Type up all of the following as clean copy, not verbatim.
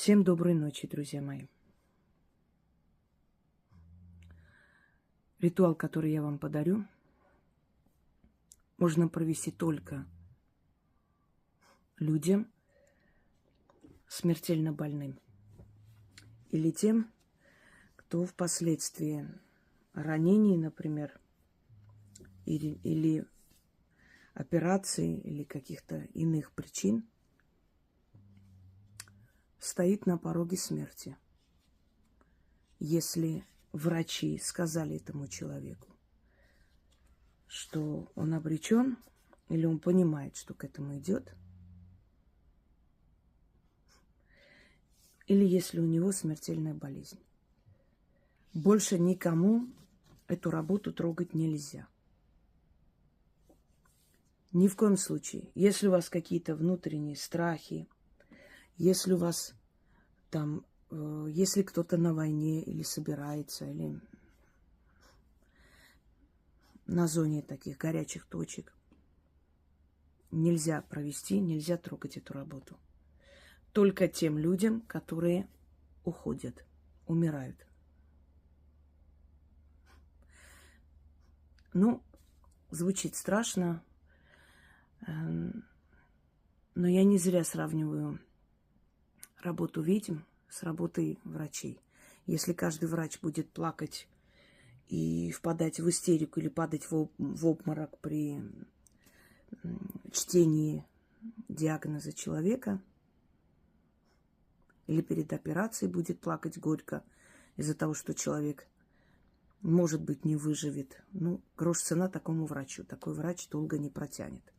Всем доброй ночи, друзья мои. Ритуал, который я вам подарю, можно провести только людям смертельно больным или тем, кто впоследствии ранений, например, или операций, или каких-то иных причин стоит на пороге смерти. Если врачи сказали этому человеку, что он обречен, или он понимает, что к этому идет, или если у него смертельная болезнь. Больше никому эту работу трогать нельзя. Ни в коем случае. Если у вас какие-то внутренние страхи, если у вас там, если кто-то на войне или собирается, или на зоне таких горячих точек, нельзя провести, нельзя трогать эту работу. Только тем людям, которые уходят, умирают. Ну, звучит страшно, но я не зря сравниваю работу ведьм с работой врачей. Если каждый врач будет плакать и впадать в истерику или падать в обморок при чтении диагноза человека, или перед операцией будет плакать горько из-за того, что человек, может быть, не выживет. Ну, грош цена такому врачу. Такой врач долго не протянет.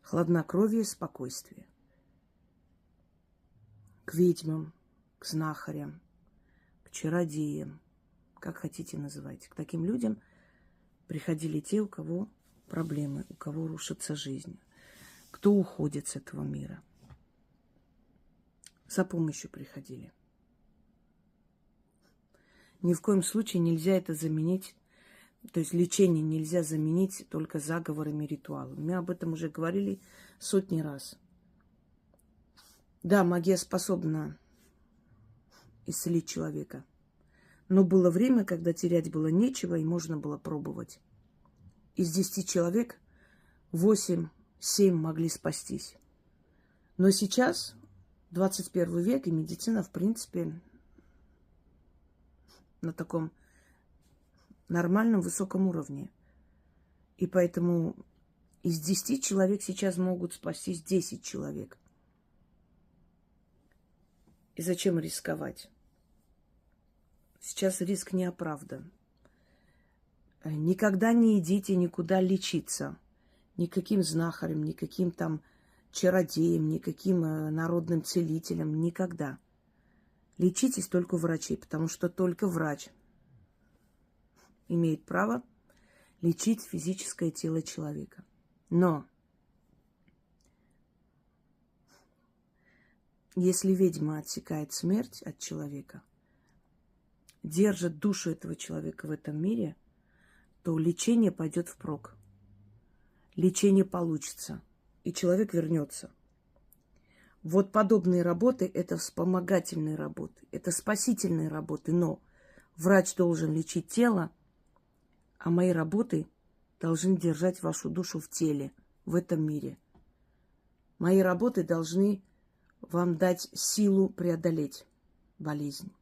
Хладнокровие, спокойствие. К ведьмам, к знахарям, к чародеям, как хотите называйте. К таким людям приходили те, у кого проблемы, у кого рушится жизнь, кто уходит с этого мира. За помощью приходили. Ни в коем случае нельзя это заменить, то есть лечение нельзя заменить только заговорами, ритуалами. Мы об этом уже говорили сотни раз. Да, магия способна исцелить человека. Но было время, когда терять было нечего, и можно было пробовать. Из 10 человек 8-7 могли спастись. Но сейчас 21 век, и медицина, в принципе, на таком нормальном, высоком уровне. И поэтому из 10 человек сейчас могут спастись 10 человек. И зачем рисковать? Сейчас риск не оправдан. Никогда не идите никуда лечиться. Никаким знахарем, никаким там чародеем, никаким народным целителем. Никогда. Лечитесь только у врачей, потому что только врач имеет право лечить физическое тело человека. Но если ведьма отсекает смерть от человека, держит душу этого человека в этом мире, то лечение пойдет впрок. Лечение получится, и человек вернется. Вот подобные работы – это вспомогательные работы, это спасительные работы, но врач должен лечить тело, а мои работы должны держать вашу душу в теле, в этом мире. Мои работы должны вам дать силу преодолеть болезнь.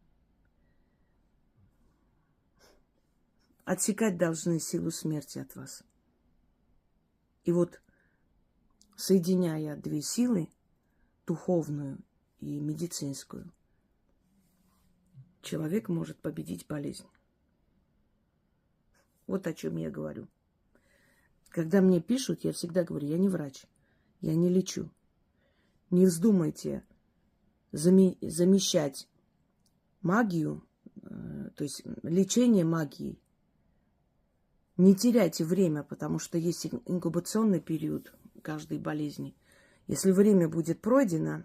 Отсекать должны силу смерти от вас. И вот, соединяя две силы, духовную и медицинскую, человек может победить болезнь. Вот о чем я говорю. Когда мне пишут, я всегда говорю, я не врач, я не лечу. Не вздумайте замещать магию, то есть лечение магией. Не теряйте время, потому что есть инкубационный период каждой болезни. Если время будет пройдено,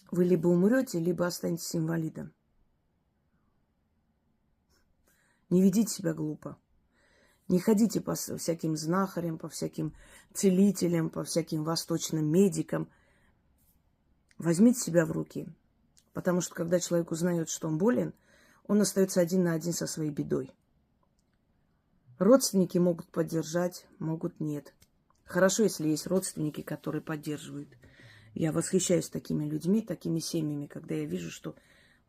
вы либо умрете, либо останетесь инвалидом. Не ведите себя глупо. Не ходите по всяким знахарям, по всяким целителям, по всяким восточным медикам. Возьмите себя в руки. Потому что когда человек узнает, что он болен, он остается один на один со своей бедой. Родственники могут поддержать, могут нет. Хорошо, если есть родственники, которые поддерживают. Я восхищаюсь такими людьми, такими семьями, когда я вижу, что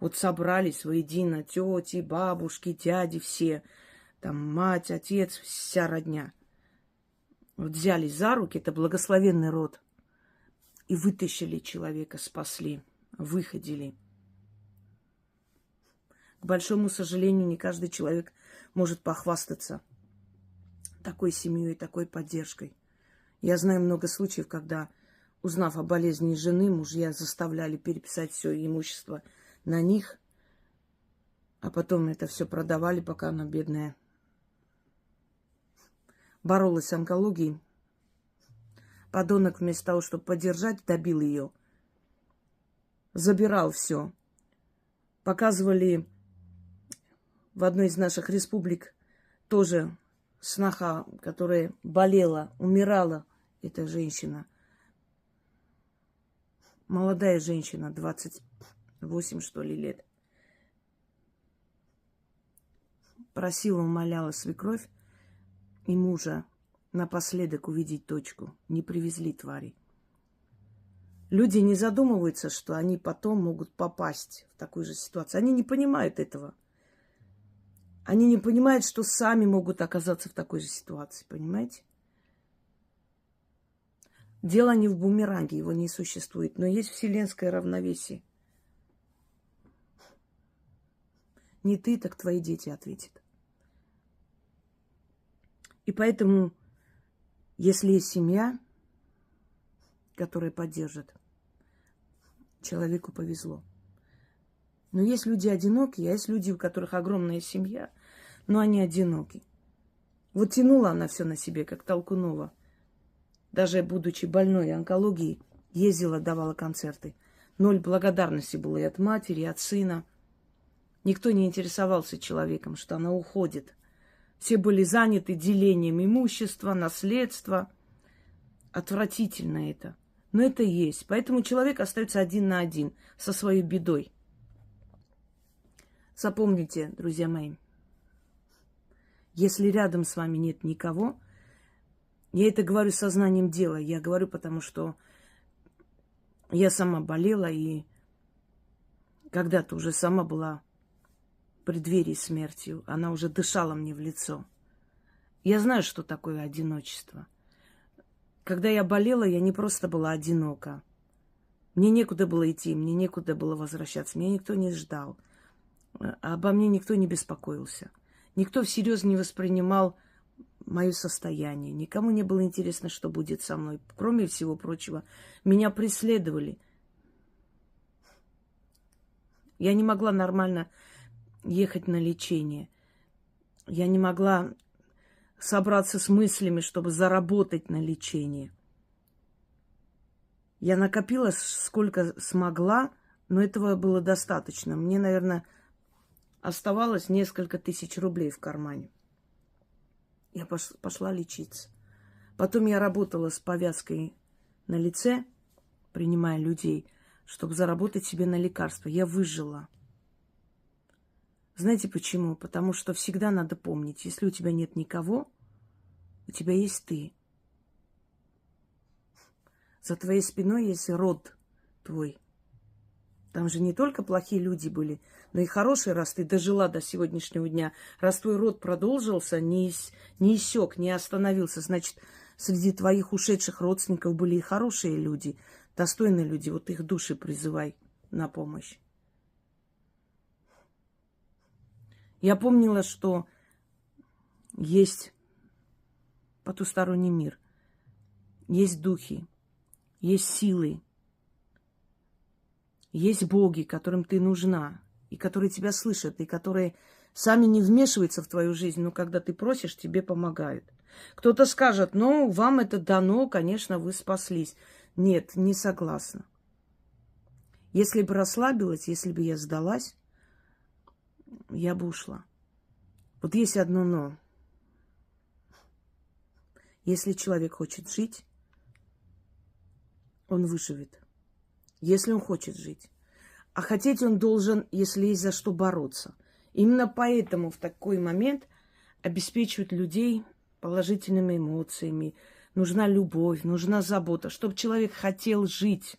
вот собрались воедино тети, бабушки, дяди, все, там мать, отец, вся родня. Вот взялись за руки, это благословенный род, и вытащили человека, спасли, выходили. К большому сожалению, не каждый человек может похвастаться такой семьей, такой поддержкой. Я знаю много случаев, когда, узнав о болезни жены, мужья заставляли переписать все имущество на них, а потом это все продавали, пока она, бедная, боролась с онкологией. Подонок вместо того, чтобы поддержать, добил ее. Забирал все. Показывали в одной из наших республик тоже сноха, которая болела, умирала, эта женщина. Молодая женщина, 28, что ли, лет. Просила, умоляла свекровь и мужа напоследок увидеть дочку. Не привезли твари. Люди не задумываются, что они потом могут попасть в такую же ситуацию. Они не понимают этого. Они не понимают, что сами могут оказаться в такой же ситуации. Понимаете? Дело не в бумеранге, его не существует. Но есть вселенское равновесие. Не ты, так твои дети ответят. И поэтому, если есть семья, которая поддержит, человеку повезло. Но есть люди одинокие, а есть люди, у которых огромная семья, но они одиноки. Вот тянула она все на себе, как Толкунова. Даже будучи больной онкологией, ездила, давала концерты. Ноль благодарности было и от матери, и от сына. Никто не интересовался человеком, что она уходит. Все были заняты делением имущества, наследства. Отвратительно это. Но это есть. Поэтому человек остается один на один со своей бедой. Запомните, друзья мои, если рядом с вами нет никого, я это говорю сознанием дела. Я говорю, потому что я сама болела и когда-то уже сама была в преддверии смерти. Она уже дышала мне в лицо. Я знаю, что такое одиночество. Когда я болела, я не просто была одинока. Мне некуда было идти, мне некуда было возвращаться. Меня никто не ждал. Обо мне никто не беспокоился. Никто всерьез не воспринимал мое состояние. Никому не было интересно, что будет со мной. Кроме всего прочего, меня преследовали. Я не могла нормально ехать на лечение. Я не могла собраться с мыслями, чтобы заработать на лечение. Я накопила сколько смогла, но этого было достаточно. Мне, наверное, оставалось несколько тысяч рублей в кармане. Я пошла лечиться. Потом я работала с повязкой на лице, принимая людей, чтобы заработать себе на лекарства. Я выжила. Знаете почему? Потому что всегда надо помнить, если у тебя нет никого, у тебя есть ты. За твоей спиной есть род твой. Там же не только плохие люди были, но и хорошие, раз ты дожила до сегодняшнего дня. Раз твой род продолжился, не иссек, не остановился, значит, среди твоих ушедших родственников были и хорошие люди, достойные люди. Вот их души призывай на помощь. Я помнила, что есть потусторонний мир, есть духи, есть силы, есть боги, которым ты нужна, и которые тебя слышат, и которые сами не вмешиваются в твою жизнь, но когда ты просишь, тебе помогают. Кто-то скажет, ну, вам это дано, конечно, вы спаслись. Нет, не согласна. Если бы расслабилась, если бы я сдалась, я бы ушла. Вот есть одно но. Если человек хочет жить, он выживет. если он хочет жить. А хотеть он должен, если есть за что бороться. Именно поэтому в такой момент обеспечивают людей положительными эмоциями. Нужна любовь, нужна забота, чтобы человек хотел жить.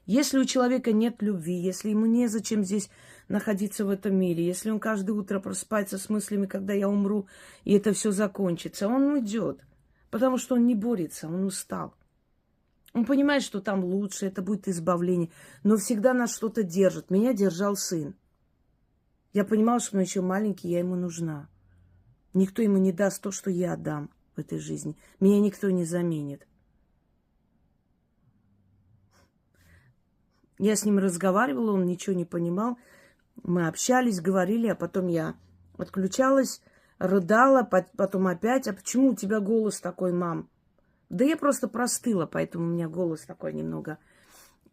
Если у человека нет любви, если ему незачем здесь находиться в этом мире, если он каждое утро просыпается с мыслями, когда я умру, и это все закончится, он уйдет. Потому что он не борется, он устал. Он понимает, что там лучше, это будет избавление. Но всегда нас что-то держит. Меня держал сын. Я понимала, что он еще маленький, я ему нужна. Никто ему не даст то, что я дам в этой жизни. Меня никто не заменит. Я с ним разговаривала, он ничего не понимал. Мы общались, говорили, а потом я отключалась, рыдала, потом опять. А почему у тебя голос такой, мам? Да я просто простыла, поэтому у меня голос такой немного.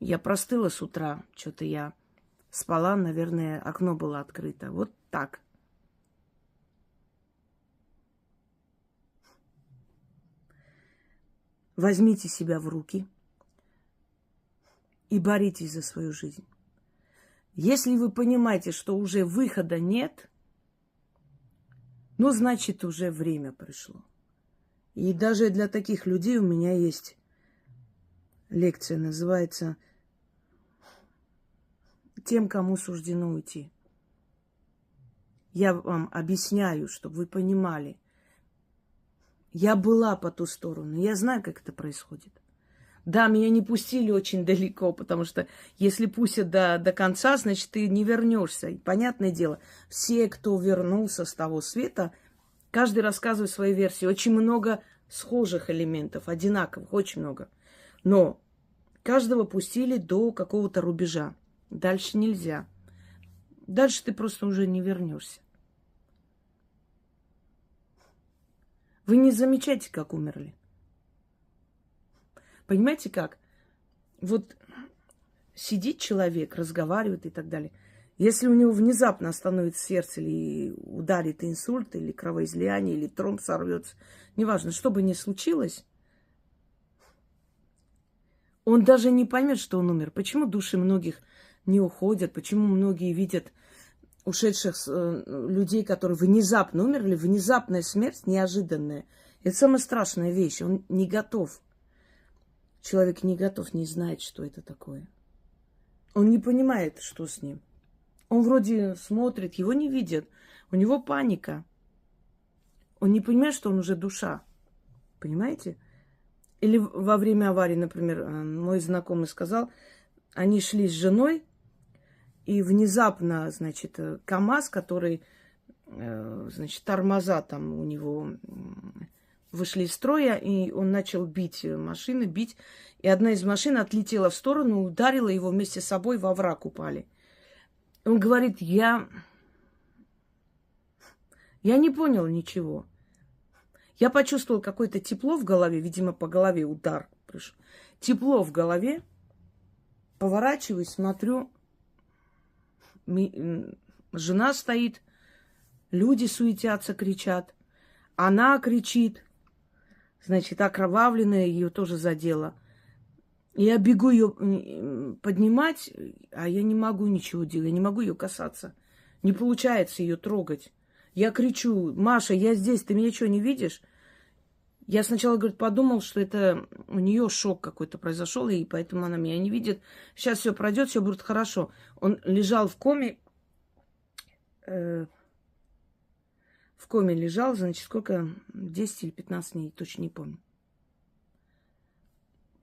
Я простыла с утра, что-то я спала, наверное, окно было открыто. Вот так. Возьмите себя в руки и боритесь за свою жизнь. Если вы понимаете, что уже выхода нет, ну, значит, уже время пришло. И даже для таких людей у меня есть лекция, называется «Тем, кому суждено уйти». Я вам объясняю, чтобы вы понимали. Я была по ту сторону, я знаю, как это происходит. Да, меня не пустили очень далеко, потому что если пустят до конца, значит, ты не вернешься. И понятное дело, все, кто вернулся с того света, каждый рассказывает свою версию. Очень много схожих элементов, одинаковых, очень много. Но каждого пустили до какого-то рубежа. Дальше нельзя. Дальше ты просто уже не вернешься. Вы не замечаете, как умерли. Понимаете как? Вот сидит человек, разговаривает и так далее. Если у него внезапно остановится сердце, или ударит инсульт, или кровоизлияние, или тромб сорвется, неважно, что бы ни случилось, он даже не поймет, что он умер. Почему души многих не уходят? Почему многие видят ушедших людей, которые внезапно умерли? Внезапная смерть, неожиданная. Это самая страшная вещь. Он не готов. Человек не готов, не знает, что это такое. Он не понимает, что с ним. Он вроде смотрит, его не видят. У него паника. Он не понимает, что он уже душа. Понимаете? Или во время аварии, например, мой знакомый сказал, они шли с женой, и внезапно, значит, КамАЗ, который, значит, тормоза там у него вышли из строя, и он начал бить машины, бить. И одна из машин отлетела в сторону, ударила его вместе с собой, во враг упали. Он говорит, я не понял ничего. Я почувствовал какое-то тепло в голове, видимо, по голове удар пришел. Тепло в голове. Поворачиваюсь, смотрю, жена стоит, люди суетятся, кричат. Она кричит. Значит, окровавленная, ее тоже задело. Я бегу ее поднимать, а я не могу ничего делать, я не могу ее касаться. Не получается ее трогать. Я кричу, Маша, я здесь, ты меня что, не видишь? Я сначала, говорит, подумал, что это у нее шок какой-то произошел, и поэтому она меня не видит. Сейчас все пройдет, все будет хорошо. Он лежал в коме, лежал, значит, сколько, 10 или 15 дней, точно не помню.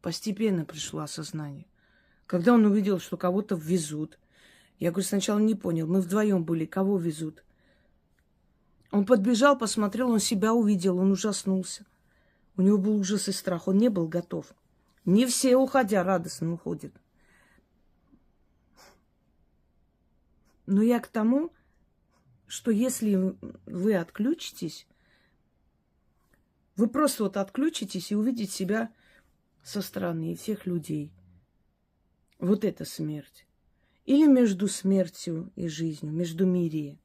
Постепенно пришло осознание. Когда он увидел, что кого-то везут, я, говорю, сначала не понял, мы вдвоем были, кого везут? Он подбежал, посмотрел, он себя увидел, он ужаснулся. У него был ужас и страх, он не был готов. Не все, уходя, радостно уходят. Но я к тому, что если вы отключитесь, вы просто вот отключитесь и увидите себя со стороны всех людей. Вот это смерть. Или между смертью и жизнью, междумирие.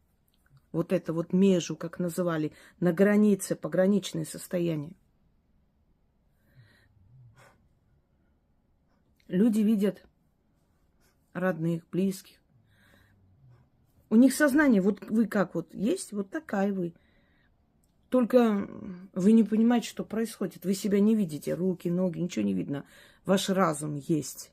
Вот это вот межу, как называли, на границе, пограничное состояние. Люди видят родных, близких. У них сознание, вот вы как вот есть, вот такая вы. Только вы не понимаете, что происходит. Вы себя не видите, руки, ноги, ничего не видно. Ваш разум есть.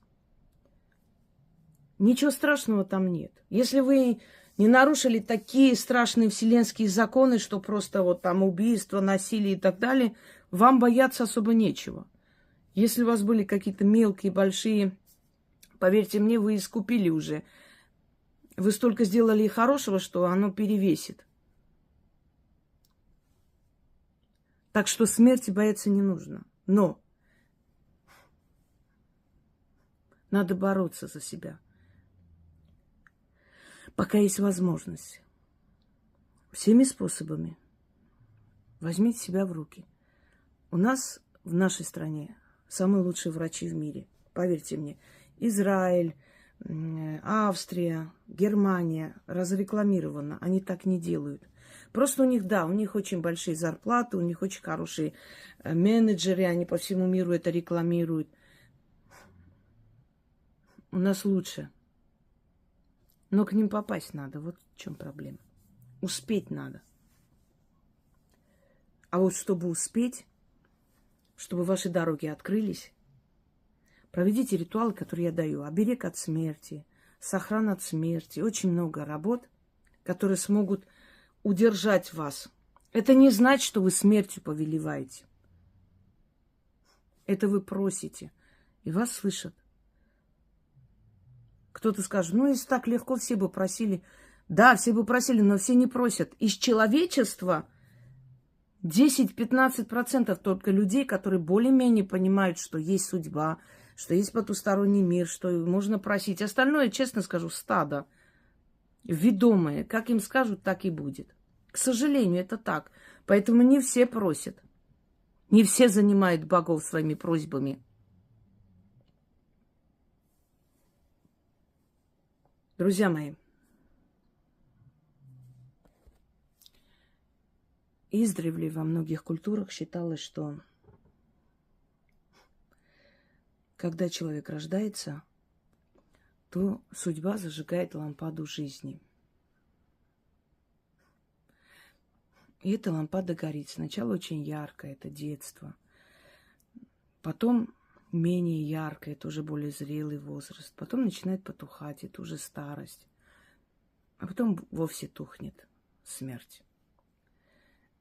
Ничего страшного там нет. Если вы не нарушили такие страшные вселенские законы, что просто вот там убийство, насилие и так далее, вам бояться особо нечего. Если у вас были какие-то мелкие, большие, поверьте мне, вы искупили уже. Вы столько сделали хорошего, что оно перевесит. Так что смерти бояться не нужно. Но надо бороться за себя. Пока есть возможность. Всеми способами. Возьмите себя в руки. У нас в нашей стране самые лучшие врачи в мире. Поверьте мне. Израиль, Австрия, Германия разрекламировано. Они так не делают. Просто у них, да, у них очень большие зарплаты, у них очень хорошие менеджеры, они по всему миру это рекламируют. У нас лучше. Но к ним попасть надо. Вот в чем проблема. Успеть надо. А вот чтобы успеть, чтобы ваши дороги открылись, проведите ритуалы, которые я даю. Оберег от смерти, сохран от смерти. Очень много работ, которые смогут удержать вас. Это не значит, что вы смертью повелеваете. Это вы просите, и вас слышат. Кто-то скажет, ну, если так легко, все бы просили. Да, все бы просили, но все не просят. Из человечества 10-15% только людей, которые более-менее понимают, что есть судьба, что есть потусторонний мир, что можно просить. Остальное, честно скажу, стадо. Ведомое. Как им скажут, так и будет. К сожалению, это так. Поэтому не все просят. Не все занимают богов своими просьбами. Друзья мои, издревле во многих культурах считалось, что когда человек рождается, то судьба зажигает лампаду жизни. И эта лампада горит. Сначала очень ярко, это детство. Потом менее ярко, это уже более зрелый возраст. Потом начинает потухать, это уже старость. А потом вовсе тухнет смерть.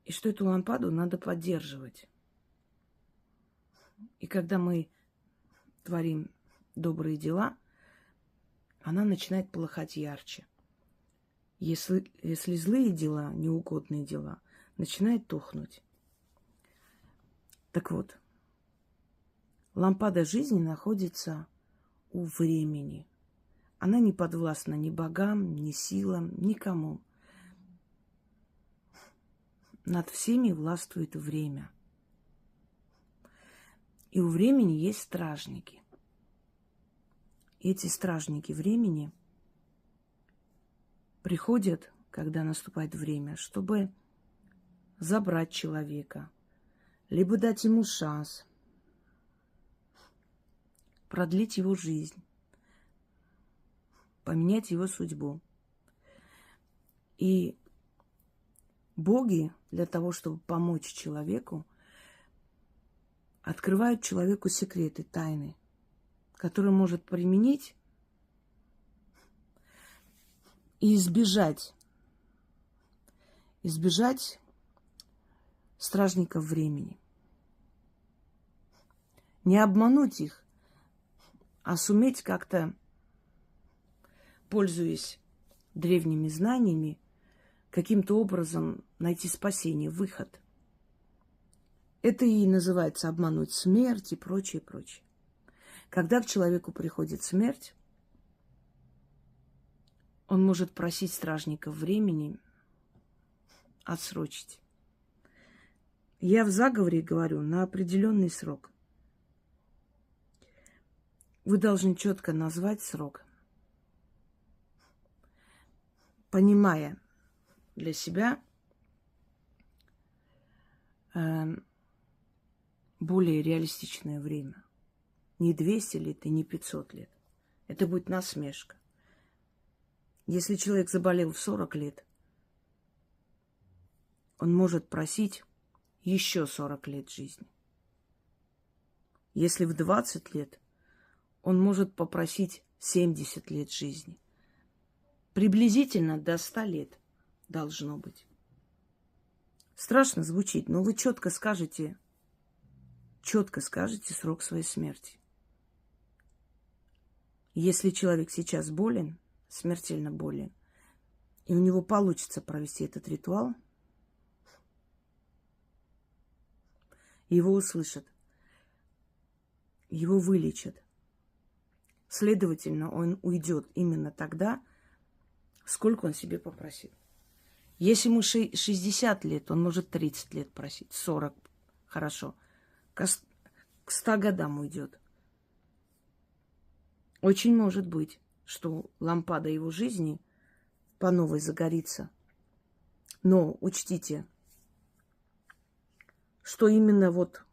И что эту лампаду надо поддерживать. И когда мы творим добрые дела, она начинает полыхать ярче. Если злые дела, неугодные дела, начинает тухнуть. Так вот, лампада жизни находится у времени. Она не подвластна ни богам, ни силам, никому. Над всеми властвует время. И у времени есть стражники. И эти стражники времени приходят, когда наступает время, чтобы забрать человека, либо дать ему шанс, продлить его жизнь, поменять его судьбу. И боги для того, чтобы помочь человеку, открывают человеку секреты, тайны, которые может применить и избежать стражников времени. Не обмануть их, а суметь как-то, пользуясь древними знаниями, каким-то образом найти спасение, выход. Это и называется обмануть смерть и прочее, прочее. Когда к человеку приходит смерть, он может просить стражников времени отсрочить. Я в заговоре говорю на определенный срок. Вы должны четко назвать срок, понимая для себя более реалистичное время. Не 200 лет и не 500 лет. Это будет насмешка. Если человек заболел в 40 лет, он может просить еще 40 лет жизни. Если в 20 лет, он может попросить 70 лет жизни. Приблизительно до 100 лет должно быть. Страшно звучит, но вы четко скажете срок своей смерти. Если человек сейчас болен, смертельно болен, и у него получится провести этот ритуал, его услышат, его вылечат. Следовательно, он уйдет именно тогда, сколько он себе попросил. Если ему 60 лет, он может 30 лет просить, 40, хорошо. К 100 годам уйдет. Очень может быть, что лампада его жизни по новой загорится. Но учтите, что именно вот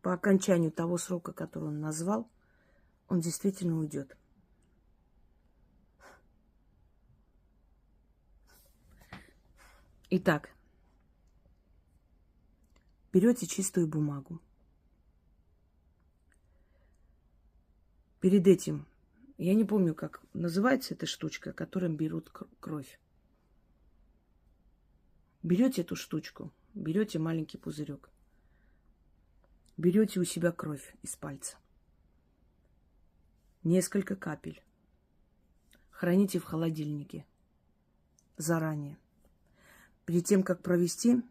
по окончанию того срока, который он назвал, он действительно уйдет. Итак, берете чистую бумагу. Перед этим, я не помню, как называется эта штучка, которым берут кровь. Берете эту штучку, берете маленький пузырек, берете у себя кровь из пальца. Несколько капель. Храните в холодильнике заранее. Перед тем, как провести,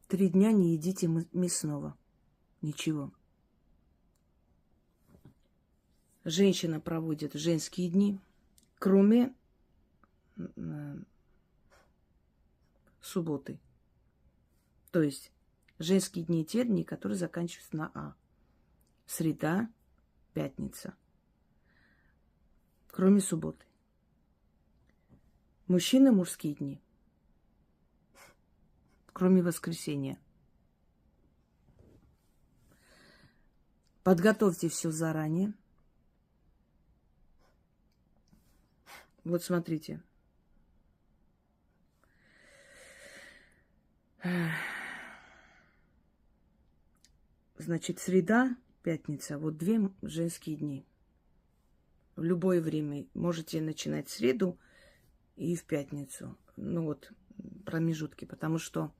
3 дня не едите мясного. Ничего. Женщина проводит женские дни, кроме субботы. То есть женские дни те дни, которые заканчиваются на А. Среда, пятница. Кроме субботы. Мужчины мужские дни. Кроме воскресенья. Подготовьте все заранее. Вот смотрите. Значит, среда, пятница. Вот 2 женские дни. В любое время. Можете начинать в среду и в пятницу. Ну вот, промежутки. Потому что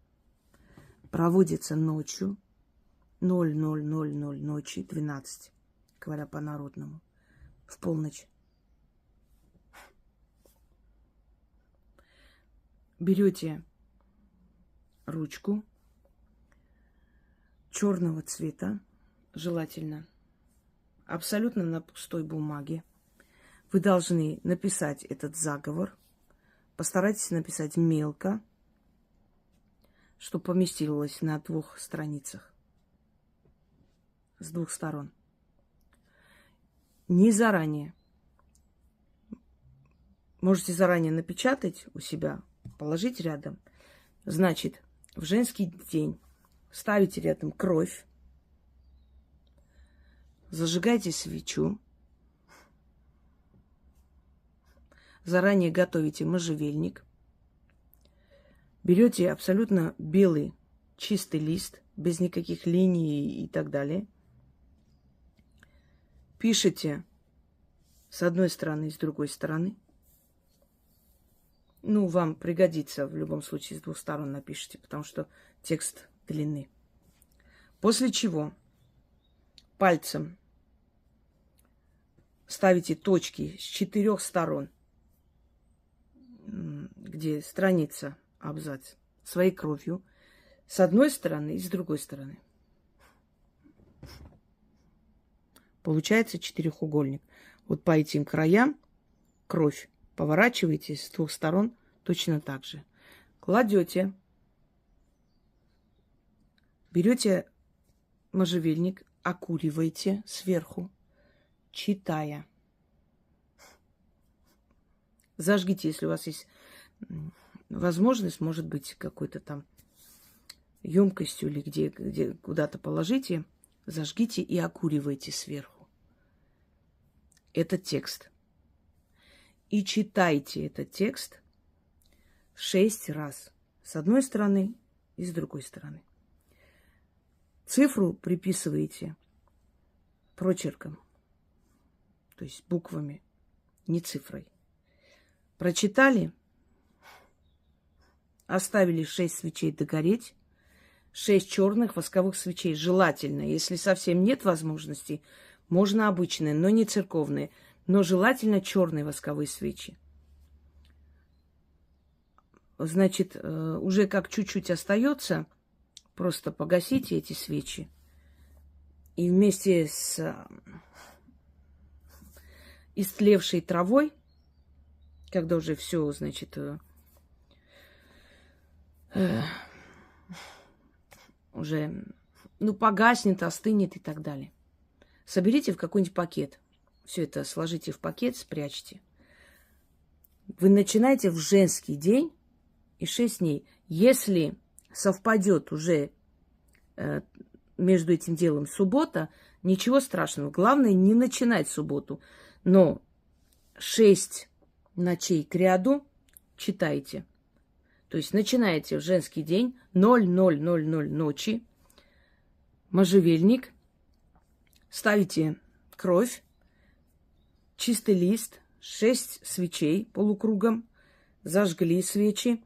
проводится ночью. 00:00 ночи, 12, говоря по-народному. В полночь. Берете ручку черного цвета, желательно, абсолютно на пустой бумаге. Вы должны написать этот заговор. Постарайтесь написать мелко, чтобы поместилось на 2 страницах. С 2 сторон. Не заранее. Можете заранее напечатать у себя, положить рядом. Значит, в женский день ставите рядом кровь, зажигайте свечу, заранее готовите можжевельник, берете абсолютно белый чистый лист, без никаких линий и так далее, пишите с одной стороны и с другой стороны. Ну, вам пригодится в любом случае с 2 сторон напишите, потому что текст длинный. После чего пальцем ставите точки с 4 сторон, где страница, абзац, своей кровью, с одной стороны и с другой стороны. Получается 4-угольник. Вот по этим краям кровь поворачиваете с 2 сторон точно так же. Кладете, берете можжевельник, окуриваете сверху, читая. Зажгите, если у вас есть возможность, может быть, какой-то там емкостью или где куда-то положите, зажгите и окуривайте сверху. Это текст. и читайте этот текст 6 раз. С одной стороны и с другой стороны. Цифру приписываете прочерком, то есть буквами, не цифрой. Прочитали, оставили 6 свечей догореть, 6 черных восковых свечей. Желательно, если совсем нет возможности, можно обычные, но не церковные, но желательно черные восковые свечи. Значит, уже как чуть-чуть остается, просто погасите эти свечи. И вместе с истлевшей травой, когда уже все, значит, уже, погаснет, остынет и так далее. Соберите в какой-нибудь пакет. Все это сложите в пакет, спрячьте. Вы начинаете в женский день и 6 дней. Если совпадет уже между этим делом суббота, ничего страшного. Главное, не начинать субботу. Но 6 ночей кряду читайте. То есть начинаете в женский день 00:00 ночи, можжевельник, ставите кровь, чистый лист, 6 свечей полукругом, зажгли свечи.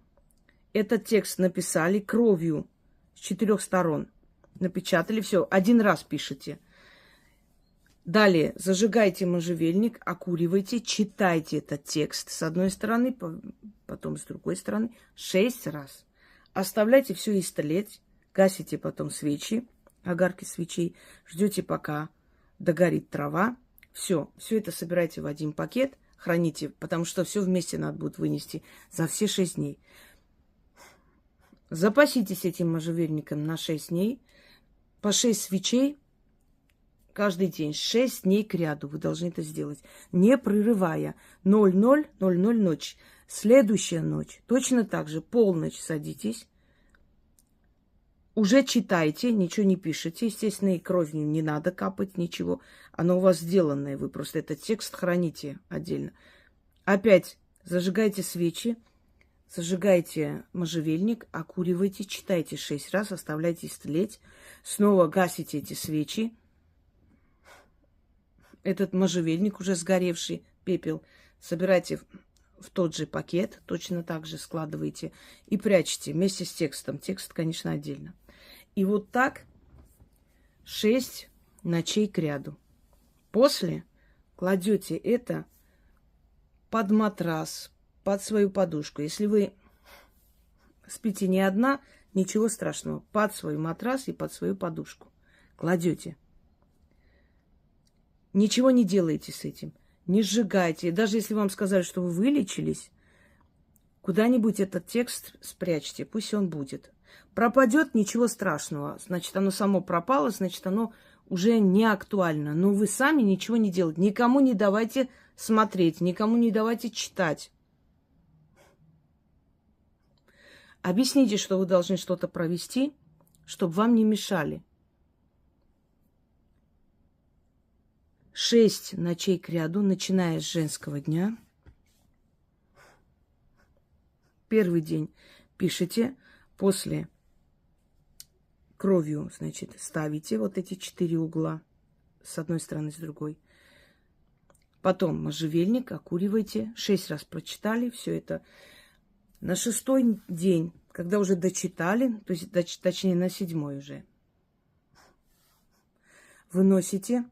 Этот текст написали кровью с 4 сторон. Напечатали, все, 1 раз пишите. Далее зажигайте можжевельник, окуривайте, читайте этот текст с одной стороны, потом с другой стороны 6 раз. Оставляйте все истлеть, гасите потом свечи, огарки свечей, ждете, пока догорит трава. Все это собирайте в один пакет, храните, потому что все вместе надо будет вынести за все 6 дней. Запаситесь этим можжевельником на 6 дней, по 6 свечей каждый день, 6 дней кряду вы должны это сделать, не прерывая. 00:00 ночь. Следующая ночь, точно так же, полночь садитесь, уже читайте, ничего не пишите. Естественно, и кровь не надо капать, ничего. Оно у вас сделанное, вы просто этот текст храните отдельно. Опять зажигайте свечи, зажигайте можжевельник, окуривайте, читайте 6 раз, оставляйте истлеть. Снова гасите эти свечи. Этот можжевельник, уже сгоревший, пепел, собирайте в тот же пакет, точно так же складываете и прячете вместе с текстом. Текст, конечно, отдельно. И вот так 6 ночей кряду. После кладете это под матрас, под свою подушку. Если вы спите не одна, ничего страшного. Под свой матрас и под свою подушку кладете. Ничего не делайте с этим. Не сжигайте. Даже если вам сказали, что вы вылечились, куда-нибудь этот текст спрячьте. Пусть он будет. Пропадет, ничего страшного. Значит, оно само пропало, значит, оно уже не актуально. Но вы сами ничего не делаете. Никому не давайте смотреть, никому не давайте читать. Объясните, что вы должны что-то провести, чтобы вам не мешали. 6 ночей кряду, начиная с женского дня. Первый день пишите, после кровью, значит, ставите вот эти 4 угла с одной стороны, с другой. Потом можжевельник, окуривайте, 6 раз прочитали, все это. На 6-й день, когда уже дочитали, то есть, точнее, на 7-й уже, выносите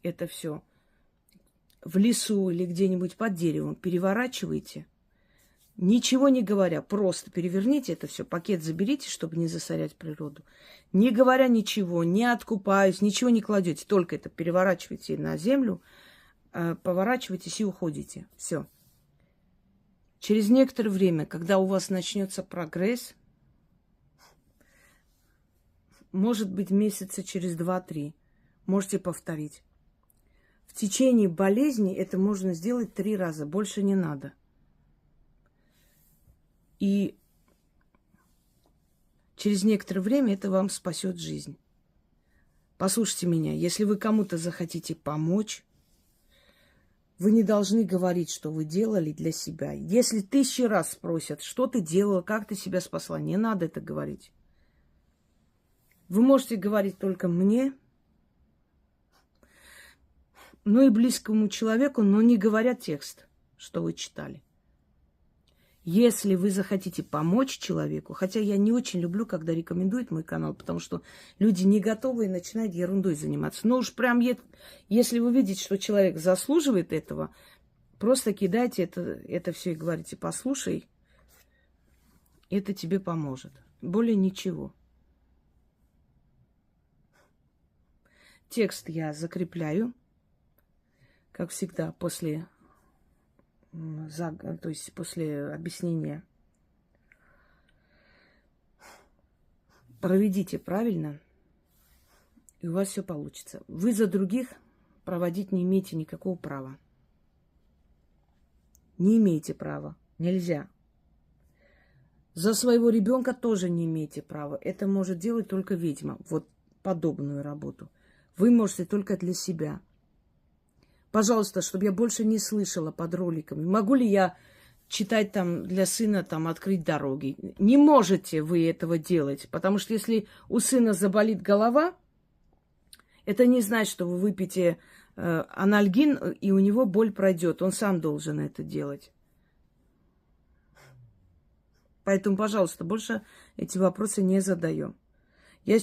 это все в лесу или где-нибудь под деревом, переворачивайте, ничего не говоря, просто переверните это все, пакет заберите, чтобы не засорять природу. Не говоря ничего, не откупаясь, ничего не кладете, только это переворачивайте на землю, поворачивайтесь и уходите. Все. Через некоторое время, когда у вас начнется прогресс, может быть, месяца через 2-3, можете повторить. В течение болезни это можно сделать 3 раза, больше не надо. И через некоторое время это вам спасет жизнь. Послушайте меня, если вы кому-то захотите помочь, Вы не должны говорить, что вы делали для себя. Если 1000 раз спросят, что ты делала, как ты себя спасла, не надо это говорить. Вы можете говорить только мне, ну и близкому человеку, но не говоря текст, что вы читали. Если вы захотите помочь человеку, хотя я не очень люблю, когда рекомендуют мой канал, потому что люди не готовы и начинают ерундой заниматься. Но уж прям, если вы видите, что человек заслуживает этого, просто кидайте это все и говорите: послушай, это тебе поможет. Более ничего. Текст я закрепляю, как всегда, после объяснения. Проведите правильно, и у вас все получится. Вы за других проводить не имеете никакого права. Не имеете права. Нельзя. За своего ребенка тоже не имеете права. Это может делать только ведьма. Вот подобную работу. Вы можете только для себя. Пожалуйста, чтобы я больше не слышала под роликами. Могу ли я читать там для сына, там, открыть дороги? Не можете вы этого делать, потому что если у сына заболит голова, это не значит, что вы выпьете анальгин, и у него боль пройдет. Он сам должен это делать. Поэтому, пожалуйста, больше эти вопросы не задаем. Я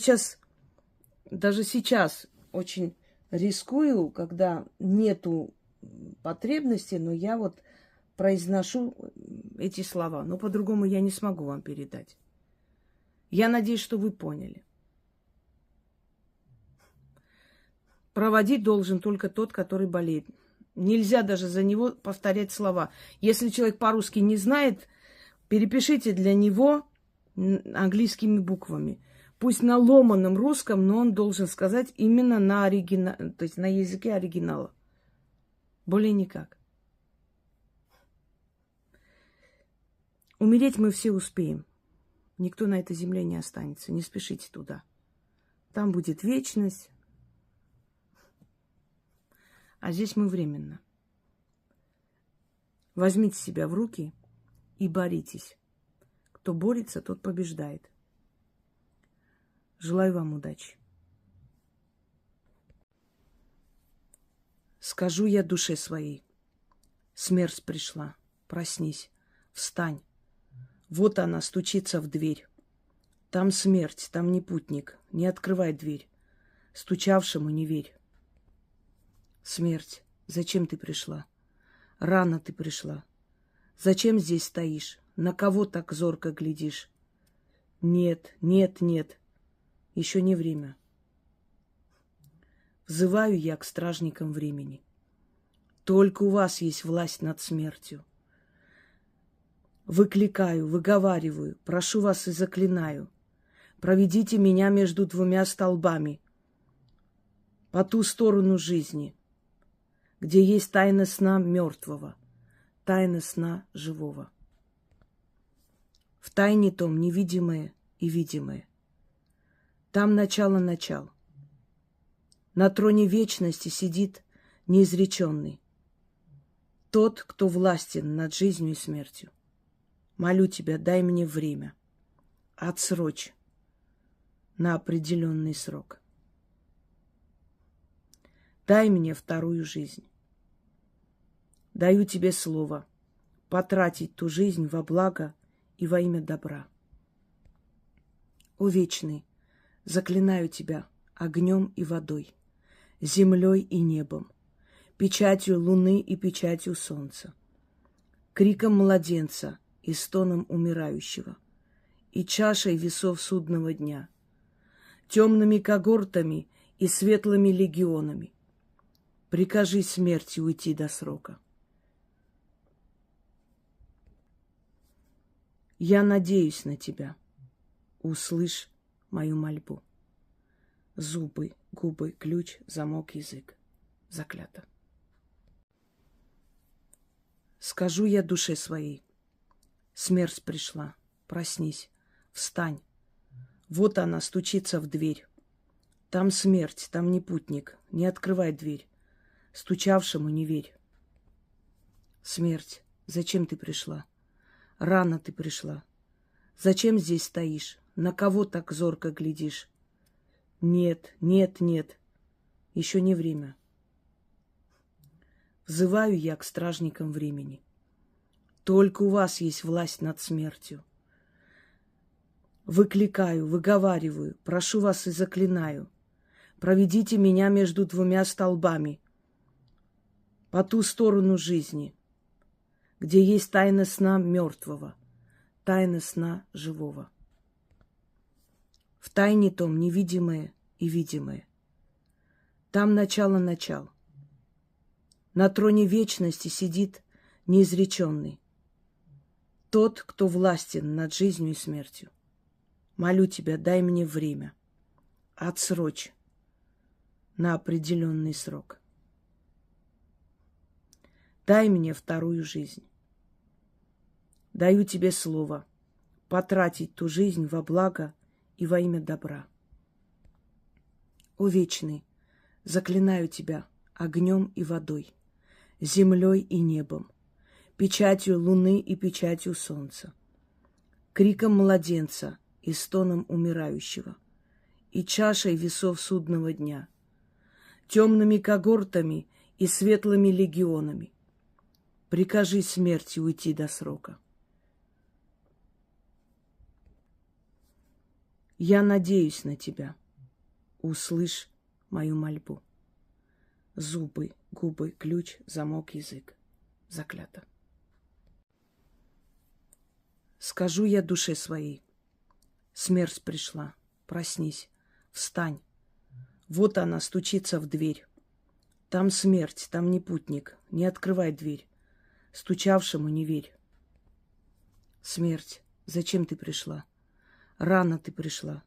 даже сейчас очень рискую, когда нету потребности, но я вот произношу эти слова. Но по-другому я не смогу вам передать. Я надеюсь, что вы поняли. Проводить должен только тот, который болеет. Нельзя даже за него повторять слова. Если человек по-русски не знает, перепишите для него английскими буквами. Пусть на ломаном русском, но он должен сказать именно то есть на языке оригинала. Более никак. Умереть мы все успеем. Никто на этой земле не останется. Не спешите туда. Там будет вечность. А здесь мы временно. Возьмите себя в руки и боритесь. Кто борется, тот побеждает. Желаю вам удачи. Скажу я душе своей: смерть пришла, проснись, встань. Вот она стучится в дверь. Там смерть, там не путник, не открывай дверь. Стучавшему не верь. Смерть, зачем ты пришла? Рано ты пришла. Зачем здесь стоишь? На кого так зорко глядишь? Нет, нет, нет. Еще не время. Взываю я к стражникам времени. Только у вас есть власть над смертью. Выкликаю, выговариваю, прошу вас и заклинаю. Проведите меня между двумя столбами, по ту сторону жизни, где есть тайна сна мертвого, тайна сна живого. В тайне том невидимое и видимое. Там начало начал. На троне вечности сидит неизреченный. Тот, кто властен над жизнью и смертью. Молю тебя, дай мне время. Отсрочь на определенный срок. Дай мне вторую жизнь. Даю тебе слово потратить ту жизнь во благо и во имя добра. О вечный, заклинаю тебя огнем и водой, землей и небом, печатью луны и печатью солнца, криком младенца и стоном умирающего, и чашей весов судного дня, темными когортами и светлыми легионами. Прикажи смерти уйти до срока. Я надеюсь на тебя. Услышь мою мольбу. Зубы, губы, ключ, замок, язык. Заклято. Скажу я душе своей: смерть пришла, проснись, встань. Вот она стучится в дверь. Там смерть, там не путник, не открывай дверь. Стучавшему не верь. Смерть, зачем ты пришла? Рано ты пришла. Зачем здесь стоишь? На кого так зорко глядишь? Нет, нет, нет. Еще не время. Взываю я к стражникам времени. Только у вас есть власть над смертью. Выкликаю, выговариваю, прошу вас и заклинаю. Проведите меня между двумя столбами, по ту сторону жизни, где есть тайна сна мертвого, тайна сна живого. В тайне том невидимое и видимое. Там начало начал. На троне вечности сидит неизреченный. Тот, кто властен над жизнью и смертью. Молю тебя, дай мне время. Отсрочь на определенный срок. Дай мне вторую жизнь. Даю тебе слово потратить ту жизнь во благо и во имя добра. О вечный, заклинаю тебя огнем и водой, землей и небом, печатью луны и печатью солнца, криком младенца и стоном умирающего, и чашей весов судного дня, темными когортами и светлыми легионами. Прикажи смерти уйти до срока. Я надеюсь на тебя. Услышь мою мольбу. Зубы, губы, ключ, замок, язык. Заклято. Скажу я душе своей. Смерть пришла. Проснись. Встань. Вот она стучится в дверь. Там смерть, там не путник. Не открывай дверь. Стучавшему не верь. Смерть, зачем ты пришла? Рано ты пришла.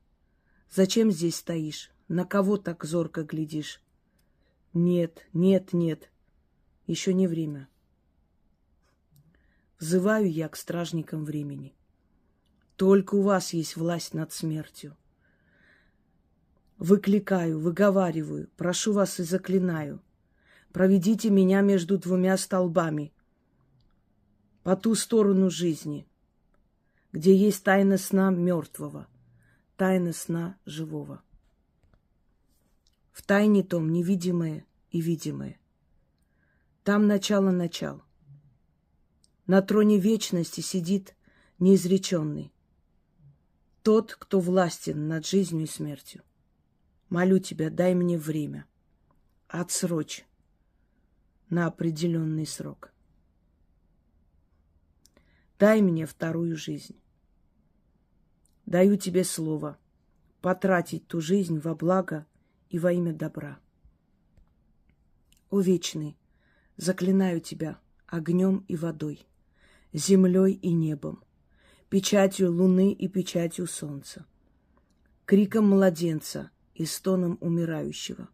Зачем здесь стоишь? На кого так зорко глядишь? Нет, нет, нет. Еще не время. Взываю я к стражникам времени. Только у вас есть власть над смертью. Выкликаю, выговариваю, прошу вас и заклинаю. Проведите меня между двумя столбами, по ту сторону жизни, где есть тайна сна мертвого, тайна сна живого. В тайне том невидимое и видимое. Там начало начал. На троне вечности сидит неизреченный. Тот, кто властен над жизнью и смертью. Молю тебя, дай мне время. Отсрочь на определенный срок. Дай мне вторую жизнь. Даю тебе слово потратить ту жизнь во благо и во имя добра. О вечный, заклинаю тебя огнем и водой, землей и небом, печатью луны и печатью солнца, криком младенца и стоном умирающего,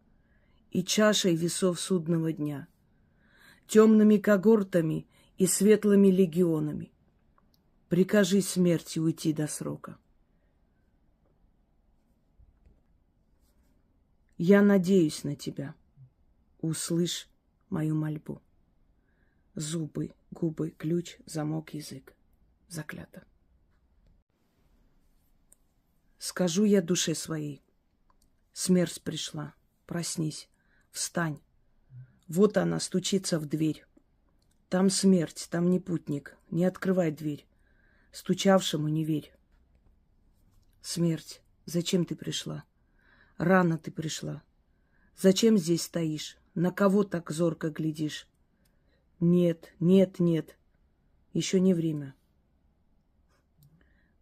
и чашей весов судного дня, темными когортами и светлыми легионами. Прикажи смерти уйти до срока. Я надеюсь на тебя. Услышь мою мольбу. Зубы, губы, ключ, замок, язык. Заклято. Скажу я душе своей. Смерть пришла. Проснись. Встань. Вот она стучится в дверь. Там смерть, там не путник. Не открывай дверь. Стучавшему не верь. Смерть, зачем ты пришла? Рано ты пришла. Зачем здесь стоишь? На кого так зорко глядишь? Нет, нет, нет. Еще не время.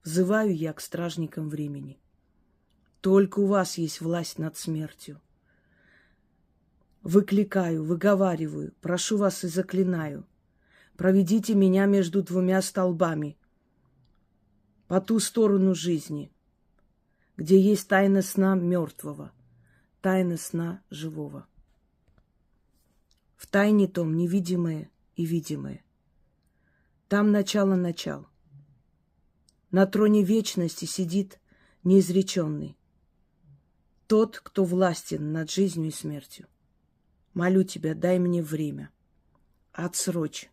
Взываю я к стражникам времени. Только у вас есть власть над смертью. Выкликаю, выговариваю, прошу вас и заклинаю. Проведите меня между двумя столбами, по ту сторону жизни, где есть тайна сна мертвого, тайна сна живого. В тайне том невидимое и видимое. Там начало начал. На троне вечности сидит неизреченный. Тот, кто властен над жизнью и смертью. Молю тебя, дай мне время. Отсрочь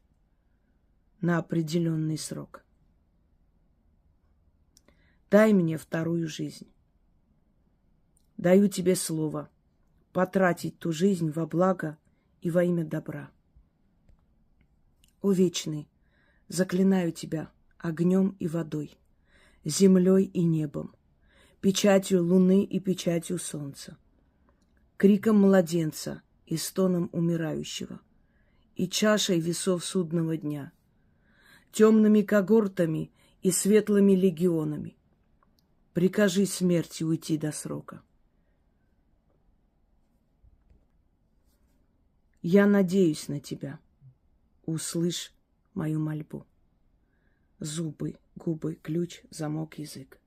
на определенный срок. Дай мне вторую жизнь. Даю тебе слово потратить ту жизнь во благо и во имя добра. О вечный, заклинаю тебя огнем и водой, землей и небом, печатью луны и печатью солнца, криком младенца и стоном умирающего, и чашей весов судного дня, темными когортами и светлыми легионами. Прикажи смерти уйти до срока. Я надеюсь на тебя. Услышь мою мольбу. Зубы, губы, ключ, замок, язык.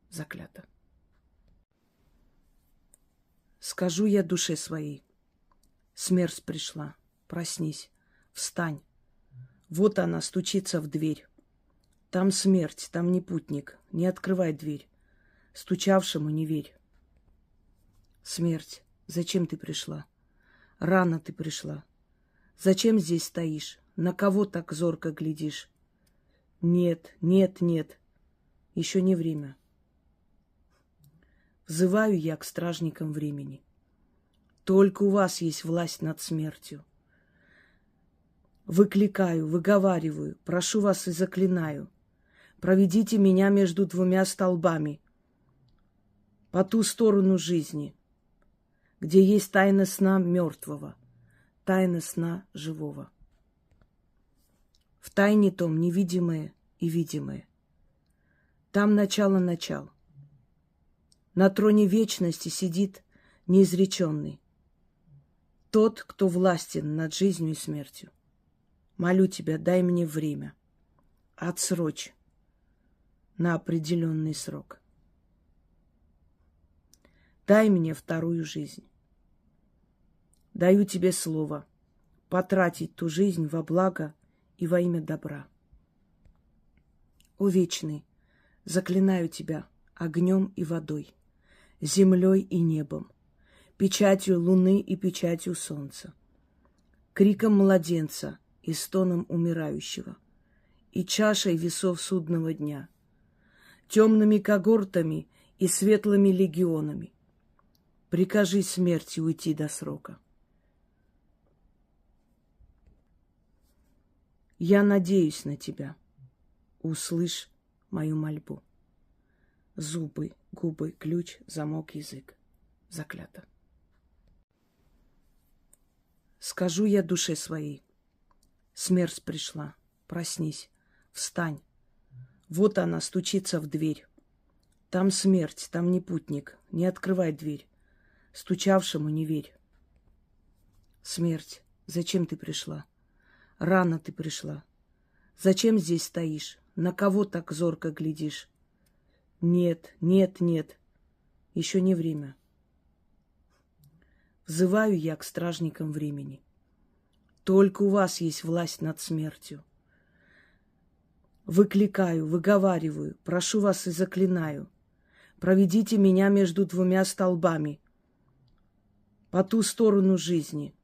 Заклято. Скажу я душе своей. Смерть пришла. Проснись. Встань. Вот она стучится в дверь. Там смерть, там не путник. Не открывай дверь. Стучавшему не верь. Смерть, зачем ты пришла? Рано ты пришла. Зачем здесь стоишь? На кого так зорко глядишь? Нет, нет, нет. Еще не время. Взываю я к стражникам времени. Только у вас есть власть над смертью. Выкликаю, выговариваю, прошу вас и заклинаю. Проведите меня между двумя столбами, по ту сторону жизни, где есть тайна сна мертвого, тайна сна живого. В тайне том невидимое и видимое. Там начало начал. На троне вечности сидит неизреченный. Тот, кто властен над жизнью и смертью. Молю тебя, дай мне время. Отсрочь на определенный срок. Дай мне вторую жизнь. Даю тебе слово потратить ту жизнь во благо и во имя добра. О вечный, заклинаю тебя огнем и водой, землей и небом, печатью луны и печатью солнца, криком младенца и стоном умирающего, и чашей весов судного дня, темными когортами и светлыми легионами. Прикажи смерти уйти до срока. Я надеюсь на тебя. Услышь мою мольбу. Зубы, губы, ключ, замок, язык. Заклято. Скажу я душе своей. Смерть пришла. Проснись. Встань. Вот она стучится в дверь. Там смерть, там не путник. Не открывай дверь. Стучавшему не верь. Смерть, зачем ты пришла? Рано ты пришла. Зачем здесь стоишь? На кого так зорко глядишь? Нет, нет, нет. Еще не время. Взываю я к стражникам времени. Только у вас есть власть над смертью. Выкликаю, выговариваю, прошу вас и заклинаю. Проведите меня между двумя столбами, по ту сторону жизни,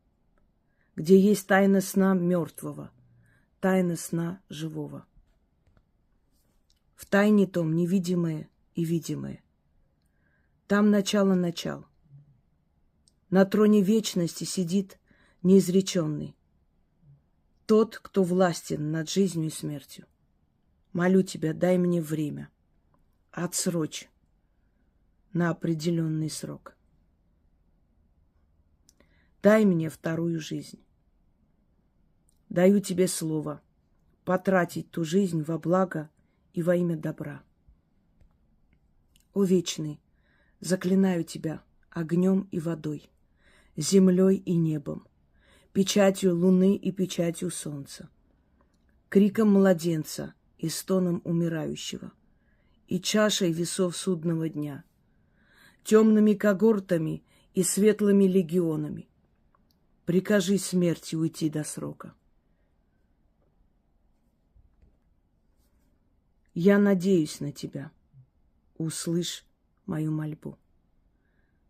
где есть тайна сна мертвого, тайна сна живого. В тайне том невидимое и видимое. Там начало начал. На троне вечности сидит неизреченный. Тот, кто властен над жизнью и смертью. Молю тебя, дай мне время. Отсрочь на определенный срок. Дай мне вторую жизнь. Даю тебе слово потратить ту жизнь во благо и во имя добра. О вечный, заклинаю тебя огнем и водой, землей и небом, печатью луны и печатью солнца, криком младенца и стоном умирающего, и чашей весов судного дня, темными когортами и светлыми легионами. Прикажи смерти уйти до срока. Я надеюсь на тебя. Услышь мою мольбу.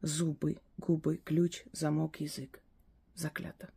Зубы, губы, ключ, замок, язык. Заклято.